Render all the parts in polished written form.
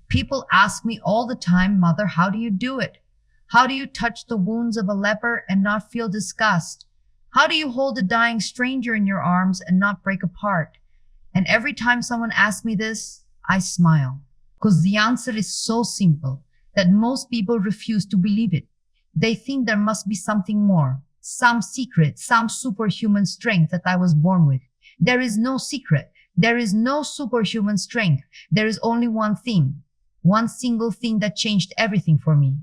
People ask me all the time, Mother, how do you do it? How do you touch the wounds of a leper and not feel disgust? How do you hold a dying stranger in your arms and not break apart? And every time someone asks me this, I smile, because the answer is so simple that most people refuse to believe it. They think there must be something more, some secret, some superhuman strength that I was born with. There is no secret. There is no superhuman strength. There is only one thing, one single thing that changed everything for me.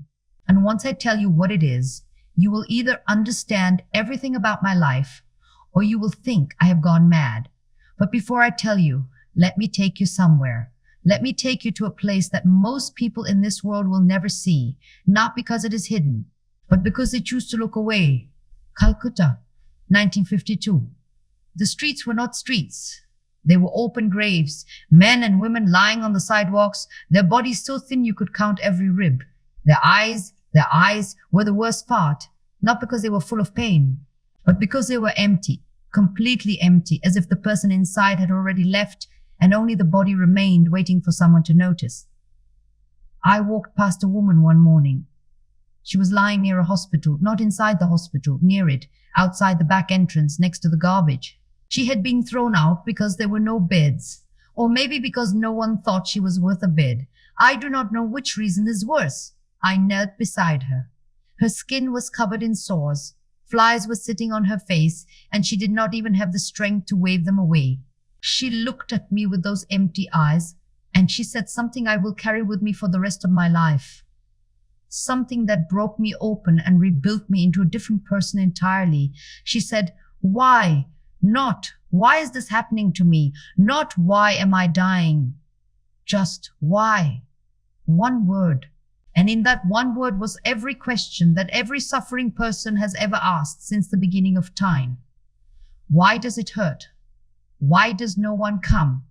And once I tell you what it is, you will either understand everything about my life or you will think I have gone mad. But before I tell you, let me take you somewhere. Let me take you to a place that most people in this world will never see, not because it is hidden, but because they choose to look away. Calcutta, 1952. The streets were not streets. They were open graves, men and women lying on the sidewalks, their bodies so thin you could count every rib. Their eyes were the worst part, not because they were full of pain, but because they were empty, completely empty, as if the person inside had already left and only the body remained waiting for someone to notice. I walked past a woman one morning. She was lying near a hospital, not inside the hospital, near it, outside the back entrance next to the garbage. She had been thrown out because there were no beds, or maybe because no one thought she was worth a bed. I do not know which reason is worse. I knelt beside her. Her skin was covered in sores. Flies were sitting on her face, and she did not even have the strength to wave them away. She looked at me with those empty eyes, and she said something I will carry with me for the rest of my life. Something that broke me open and rebuilt me into a different person entirely. She said, why? Not, why is this happening to me? Not, why am I dying? Just, why? One word. And in that one word was every question that every suffering person has ever asked since the beginning of time. Why does it hurt? Why does no one come?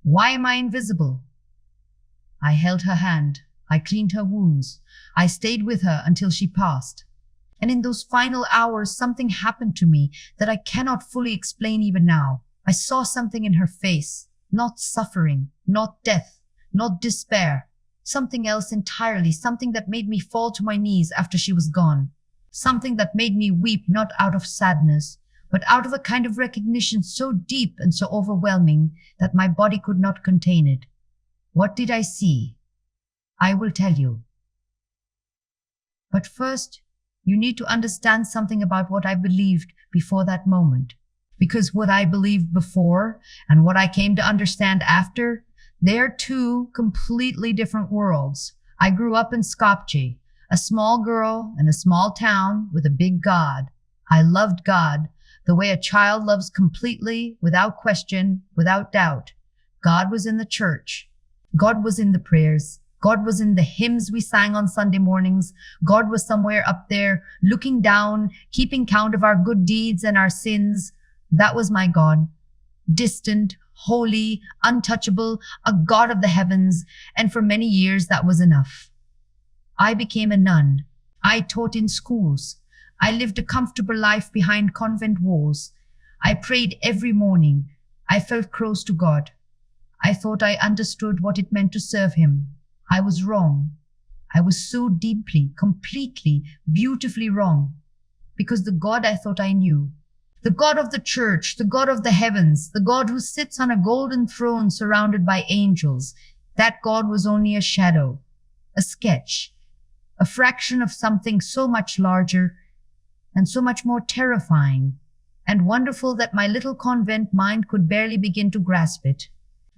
Why am I invisible? I held her hand. I cleaned her wounds. I stayed with her until she passed. And in those final hours, something happened to me that I cannot fully explain even now. I saw something in her face, not suffering, not death, not despair. Something else entirely, something that made me fall to my knees after she was gone. Something that made me weep not out of sadness, but out of a kind of recognition so deep and so overwhelming that my body could not contain it. What did I see? I will tell you. But first, you need to understand something about what I believed before that moment. Because what I believed before and what I came to understand after, they're two completely different worlds. I grew up in Skopje, a small girl in a small town with a big God. I loved God the way a child loves completely, without question, without doubt. God was in the church. God was in the prayers. God was in the hymns we sang on Sunday mornings. God was somewhere up there, looking down, keeping count of our good deeds and our sins. That was my God. Distant, holy, untouchable, a God of the heavens, and for many years that was enough. I became a nun. I taught in schools. I lived a comfortable life behind convent walls. I prayed every morning. I felt close to God. I thought I understood what it meant to serve Him. I was wrong. I was so deeply, completely, beautifully wrong. Because the God I thought I knew, the God of the church, the God of the heavens, the God who sits on a golden throne surrounded by angels, that God was only a shadow, a sketch, a fraction of something so much larger and so much more terrifying and wonderful that my little convent mind could barely begin to grasp it.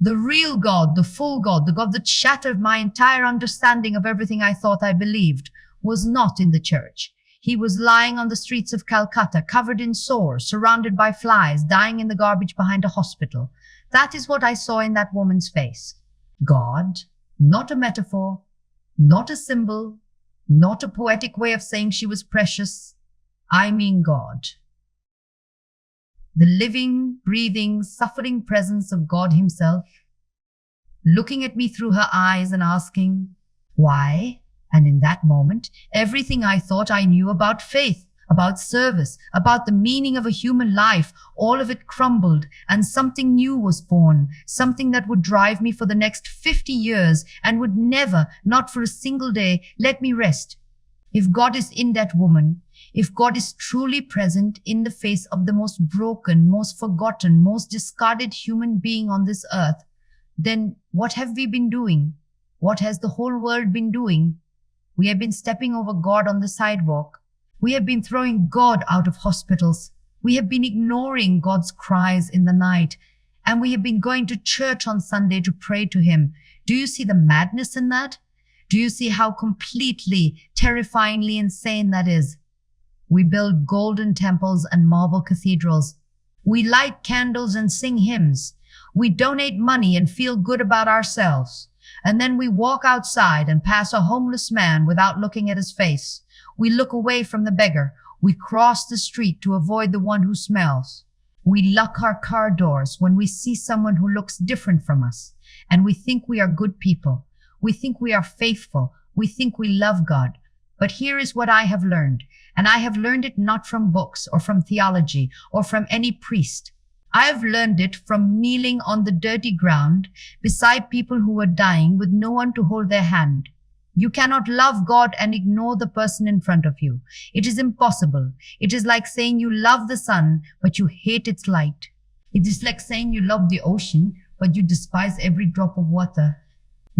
The real God, the full God, the God that shattered my entire understanding of everything I thought I believed, was not in the church. He was lying on the streets of Calcutta, covered in sores, surrounded by flies, dying in the garbage behind a hospital. That is what I saw in that woman's face. God, not a metaphor, not a symbol, not a poetic way of saying she was precious. I mean God. The living, breathing, suffering presence of God Himself, looking at me through her eyes and asking, why? And in that moment, everything I thought I knew about faith, about service, about the meaning of a human life. All of it crumbled and something new was born, something that would drive me for the next 50 years and would never, not for a single day, let me rest. If God is in that woman, if God is truly present in the face of the most broken, most forgotten, most discarded human being on this earth, then what have we been doing? What has the whole world been doing? We have been stepping over God on the sidewalk. We have been throwing God out of hospitals. We have been ignoring God's cries in the night. And we have been going to church on Sunday to pray to Him. Do you see the madness in that? Do you see how completely, terrifyingly insane that is? We build golden temples and marble cathedrals. We light candles and sing hymns. We donate money and feel good about ourselves. And then we walk outside and pass a homeless man without looking at his face. We look away from the beggar. We cross the street to avoid the one who smells. We lock our car doors when we see someone who looks different from us. And we think we are good people. We think we are faithful. We think we love God. But here is what I have learned. And I have learned it not from books or from theology or from any priest. I have learned it from kneeling on the dirty ground beside people who were dying with no one to hold their hand. You cannot love God and ignore the person in front of you. It is impossible. It is like saying you love the sun, but you hate its light. It is like saying you love the ocean, but you despise every drop of water.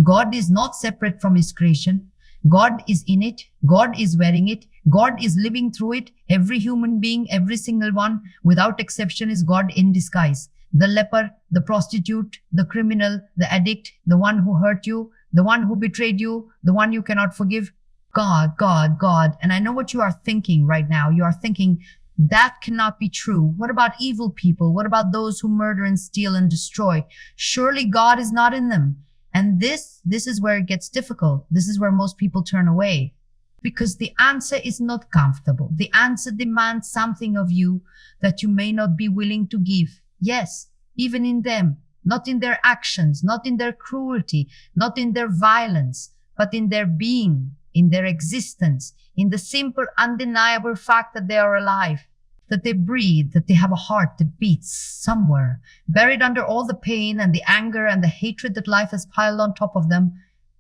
God is not separate from His creation. God is in it. God is wearing it. God is living through it. Every human being, every single one, without exception, is God in disguise. The leper, the prostitute, the criminal, the addict, the one who hurt you, the one who betrayed you, the one you cannot forgive. God, God, God. And I know what you are thinking right now. You are thinking, that cannot be true. What about evil people? What about those who murder and steal and destroy? Surely God is not in them. And this is where it gets difficult. This is where most people turn away. Because the answer is not comfortable. The answer demands something of you that you may not be willing to give. Yes, even in them, not in their actions, not in their cruelty, not in their violence, but in their being, in their existence, in the simple, undeniable fact that they are alive, that they breathe, that they have a heart that beats somewhere. Buried under all the pain and the anger and the hatred that life has piled on top of them,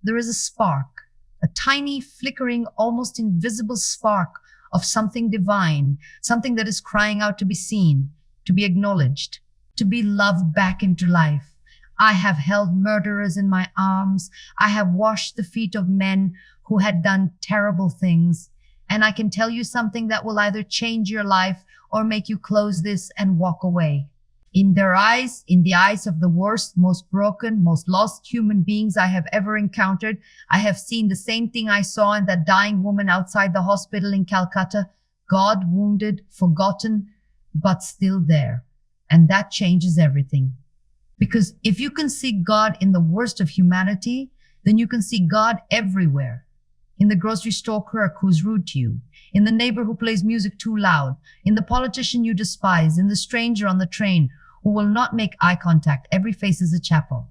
there is a spark. A tiny, flickering, almost invisible spark of something divine, something that is crying out to be seen, to be acknowledged, to be loved back into life. I have held murderers in my arms. I have washed the feet of men who had done terrible things. And I can tell you something that will either change your life or make you close this and walk away. In their eyes, in the eyes of the worst, most broken, most lost human beings I have ever encountered, I have seen the same thing I saw in that dying woman outside the hospital in Calcutta. God wounded, forgotten, but still there. And that changes everything. Because if you can see God in the worst of humanity, then you can see God everywhere. In the grocery store clerk who's rude to you, in the neighbor who plays music too loud, in the politician you despise, in the stranger on the train who will not make eye contact. Every face is a chapel.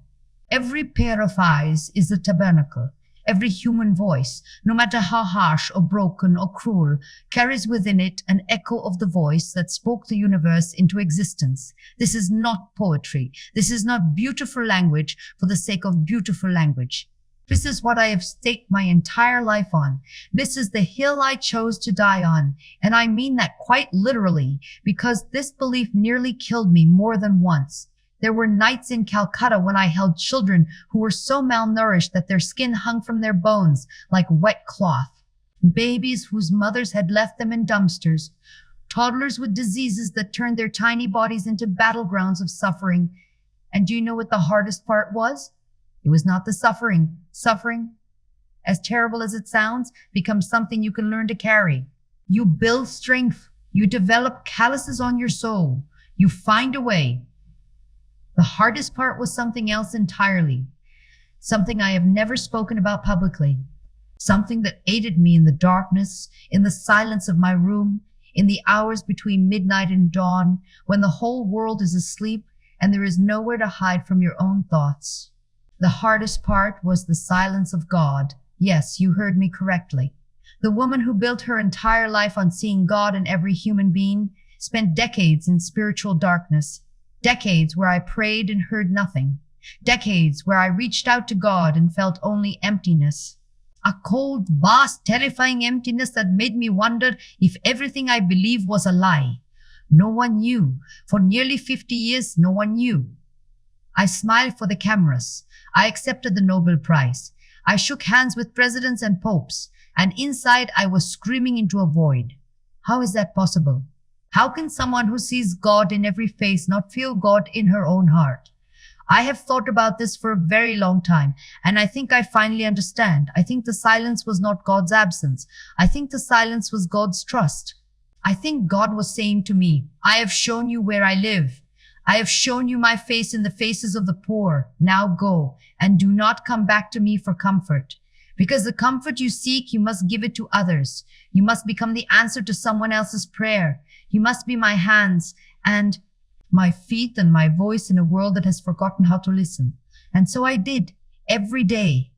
Every pair of eyes is a tabernacle. Every human voice, no matter how harsh or broken or cruel, carries within it an echo of the voice that spoke the universe into existence. This is not poetry. This is not beautiful language for the sake of beautiful language. This is what I have staked my entire life on. This is the hill I chose to die on. And I mean that quite literally, because this belief nearly killed me more than once. There were nights in Calcutta when I held children who were so malnourished that their skin hung from their bones like wet cloth. Babies whose mothers had left them in dumpsters. Toddlers with diseases that turned their tiny bodies into battlegrounds of suffering. And do you know what the hardest part was? It was not the suffering. Suffering, as terrible as it sounds, becomes something you can learn to carry. You build strength. You develop calluses on your soul. You find a way. The hardest part was something else entirely. Something I have never spoken about publicly. Something that aided me in the darkness, in the silence of my room, in the hours between midnight and dawn, when the whole world is asleep and there is nowhere to hide from your own thoughts. The hardest part was the silence of God. Yes, you heard me correctly. The woman who built her entire life on seeing God in every human being spent decades in spiritual darkness, decades where I prayed and heard nothing, decades where I reached out to God and felt only emptiness. A cold, vast, terrifying emptiness that made me wonder if everything I believed was a lie. No one knew. For nearly 50 years, no one knew. I smiled for the cameras. I accepted the Nobel Prize. I shook hands with presidents and popes, and inside I was screaming into a void. How is that possible? How can someone who sees God in every face not feel God in her own heart? I have thought about this for a very long time, and I think I finally understand. I think the silence was not God's absence. I think the silence was God's trust. I think God was saying to me, I have shown you where I live. I have shown you my face in the faces of the poor. Now go, and do not come back to me for comfort. Because the comfort you seek, you must give it to others. You must become the answer to someone else's prayer. You must be my hands and my feet and my voice in a world that has forgotten how to listen. And so I did, every day.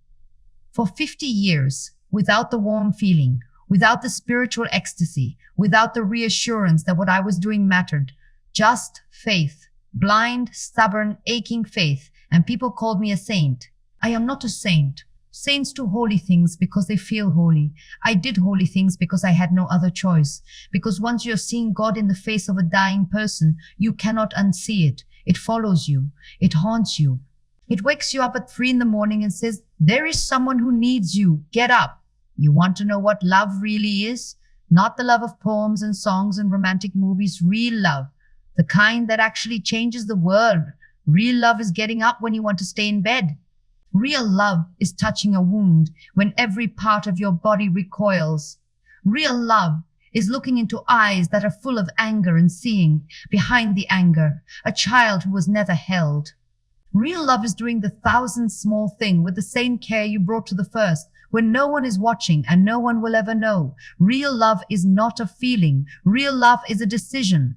For 50 years, without the warm feeling, without the spiritual ecstasy, without the reassurance that what I was doing mattered. Just faith. Blind, stubborn, aching faith, and people called me a saint. I am not a saint. Saints do holy things because they feel holy. I did holy things because I had no other choice. Because once you're seeing God in the face of a dying person, you cannot unsee it. It follows you. It haunts you. It wakes you up at 3 a.m. and says, there is someone who needs you. Get up. You want to know what love really is? Not the love of poems and songs and romantic movies. Real love. The kind that actually changes the world. Real love is getting up when you want to stay in bed. Real love is touching a wound when every part of your body recoils. Real love is looking into eyes that are full of anger and seeing, behind the anger, a child who was never held. Real love is doing the 1,000 small thing with the same care you brought to the first, when no one is watching and no one will ever know. Real love is not a feeling. Real love is a decision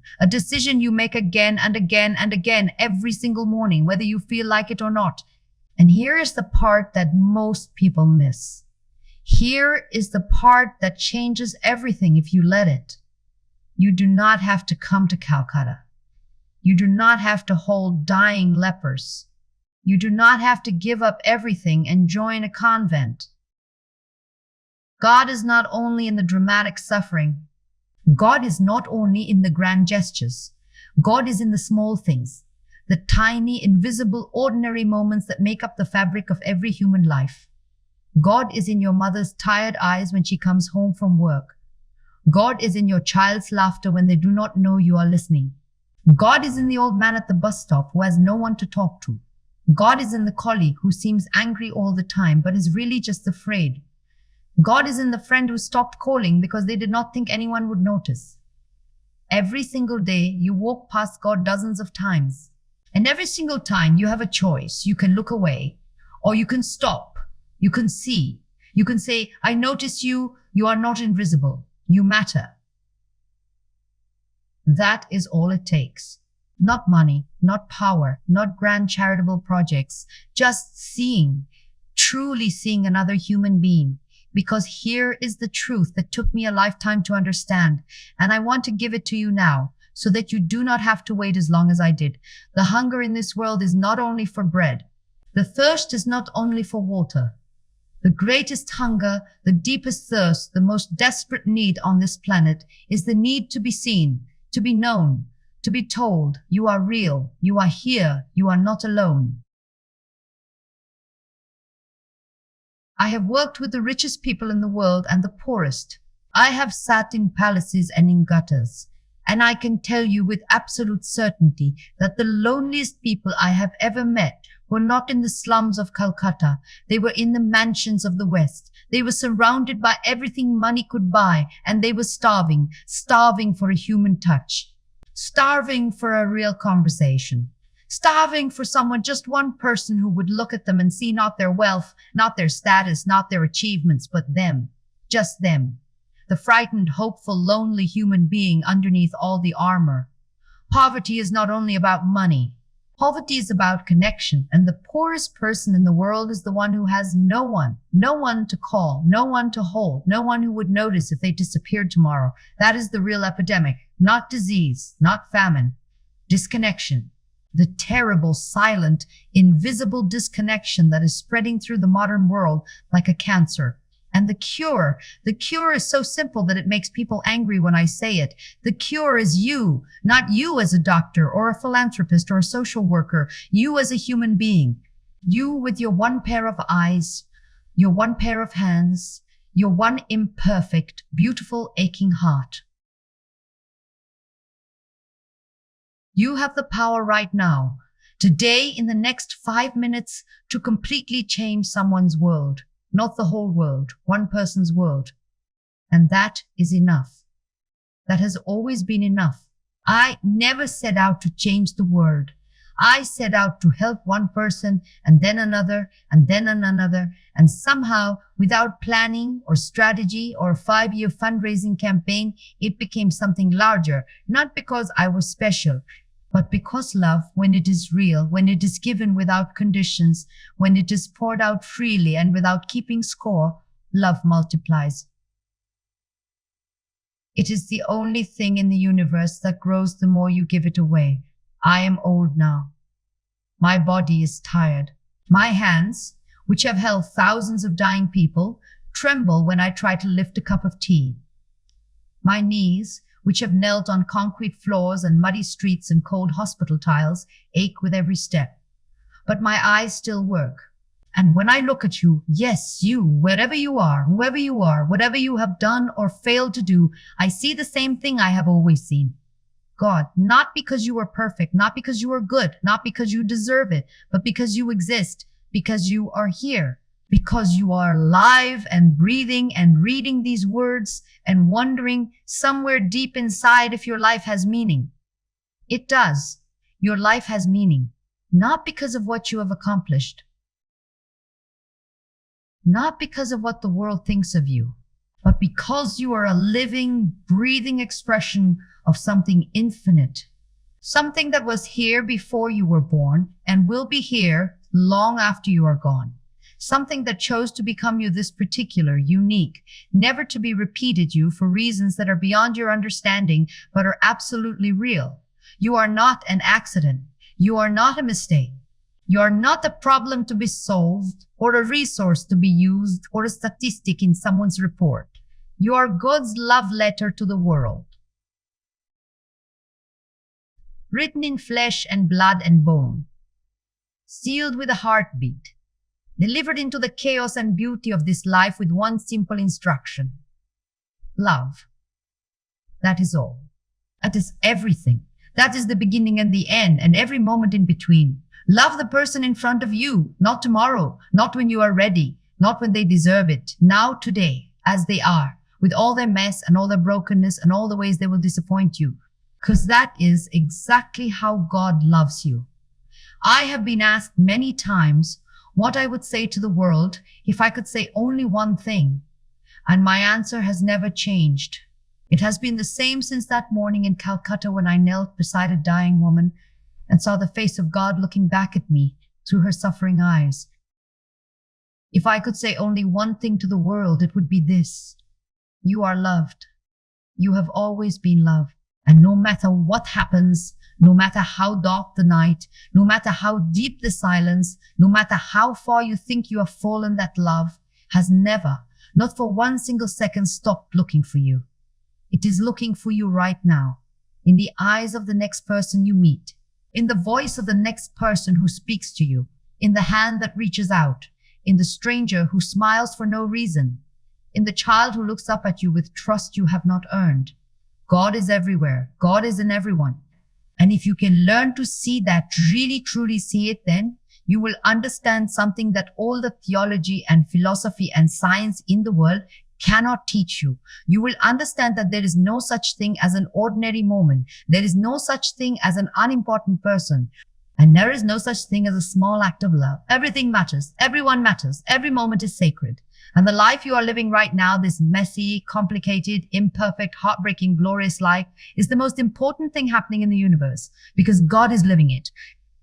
you make again and again and again every single morning, whether you feel like it or not. And here is the part that most people miss. Here is the part that changes everything if you let it. You do not have to come to Calcutta. You do not have to hold dying lepers. You do not have to give up everything and join a convent. God is not only in the dramatic suffering. God is not only in the grand gestures. God is in the small things, the tiny, invisible, ordinary moments that make up the fabric of every human life. God is in your mother's tired eyes when she comes home from work. God is in your child's laughter when they do not know you are listening. God is in the old man at the bus stop who has no one to talk to. God is in the colleague who seems angry all the time but is really just afraid. God is in the friend who stopped calling because they did not think anyone would notice. Every single day, you walk past God dozens of times. And every single time you have a choice. You can look away, or you can stop. You can see. You can say, I notice you. You are not invisible. You matter. That is all it takes. Not money, not power, not grand charitable projects. Just seeing, truly seeing another human being. Because here is the truth that took me a lifetime to understand, and I want to give it to you now, so that you do not have to wait as long as I did. The hunger in this world is not only for bread. The thirst is not only for water. The greatest hunger, the deepest thirst, the most desperate need on this planet is the need to be seen, to be known, to be told, you are real, you are here, you are not alone. I have worked with the richest people in the world and the poorest. I have sat in palaces and in gutters, and I can tell you with absolute certainty that the loneliest people I have ever met were not in the slums of Calcutta. They were in the mansions of the West. They were surrounded by everything money could buy, and they were starving, starving for a human touch, starving for a real conversation. Starving for someone, just one person who would look at them and see not their wealth, not their status, not their achievements, but them, just them. The frightened, hopeful, lonely human being underneath all the armor. Poverty is not only about money. Poverty is about connection, and the poorest person in the world is the one who has no one, no one to call, no one to hold, no one who would notice if they disappeared tomorrow. That is the real epidemic, not disease, not famine. Disconnection. The terrible, silent, invisible disconnection that is spreading through the modern world like a cancer. And the cure is so simple that it makes people angry when I say it. The cure is you, not you as a doctor or a philanthropist or a social worker, you as a human being. You with your one pair of eyes, your one pair of hands, your one imperfect, beautiful, aching heart. You have the power right now, today, in the next 5 minutes, to completely change someone's world. Not the whole world, one person's world. And that is enough. That has always been enough. I never set out to change the world. I set out to help one person and then another and then another. And somehow, without planning or strategy or a 5-year fundraising campaign, it became something larger. Not because I was special, but because love, when it is real, when it is given without conditions, when it is poured out freely and without keeping score, love multiplies. It is the only thing in the universe that grows the more you give it away. I am old now. My body is tired. My hands, which have held thousands of dying people, tremble when I try to lift a cup of tea. My knees, which have knelt on concrete floors and muddy streets and cold hospital tiles, ache with every step. But my eyes still work. And when I look at you, yes, you, wherever you are, whoever you are, whatever you have done or failed to do, I see the same thing I have always seen. God, not because you are perfect, not because you are good, not because you deserve it, but because you exist, because you are here. Because you are alive and breathing and reading these words and wondering somewhere deep inside if your life has meaning. It does. Your life has meaning, not because of what you have accomplished, not because of what the world thinks of you, but because you are a living, breathing expression of something infinite, something that was here before you were born and will be here long after you are gone. Something that chose to become you this particular, unique, never to be repeated you for reasons that are beyond your understanding, but are absolutely real. You are not an accident. You are not a mistake. You are not a problem to be solved or a resource to be used or a statistic in someone's report. You are God's love letter to the world. Written in flesh and blood and bone. Sealed with a heartbeat. Delivered into the chaos and beauty of this life with one simple instruction. Love. That is all. That is everything. That is the beginning and the end and every moment in between. Love the person in front of you, not tomorrow, not when you are ready, not when they deserve it. Now, today, as they are, with all their mess and all their brokenness and all the ways they will disappoint you. Because that is exactly how God loves you. I have been asked many times what I would say to the world if I could say only one thing. And my answer has never changed. It has been the same since that morning in Calcutta when I knelt beside a dying woman and saw the face of God looking back at me through her suffering eyes. If I could say only one thing to the world, it would be this. You are loved. You have always been loved. And no matter what happens, no matter how dark the night, no matter how deep the silence, no matter how far you think you have fallen, that love has never, not for one single second, stopped looking for you. It is looking for you right now, in the eyes of the next person you meet, in the voice of the next person who speaks to you, in the hand that reaches out, in the stranger who smiles for no reason, in the child who looks up at you with trust you have not earned. God is everywhere. God is in everyone. And if you can learn to see that, really truly see it, then you will understand something that all the theology and philosophy and science in the world cannot teach you. You will understand that there is no such thing as an ordinary moment. There is no such thing as an unimportant person. And there is no such thing as a small act of love. Everything matters. Everyone matters. Every moment is sacred. And the life you are living right now, this messy, complicated, imperfect, heartbreaking, glorious life, is the most important thing happening in the universe because God is living it.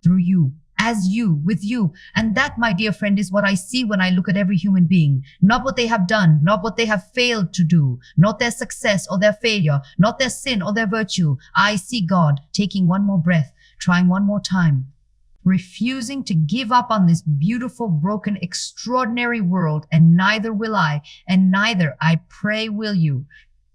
through you, as you, with you. And that, my dear friend, is what I see when I look at every human being. Not what they have done, not what they have failed to do, not their success or their failure, not their sin or their virtue. I see God taking one more breath, trying one more time, refusing to give up on this beautiful, broken, extraordinary world. And neither will I, and neither, I pray, will you.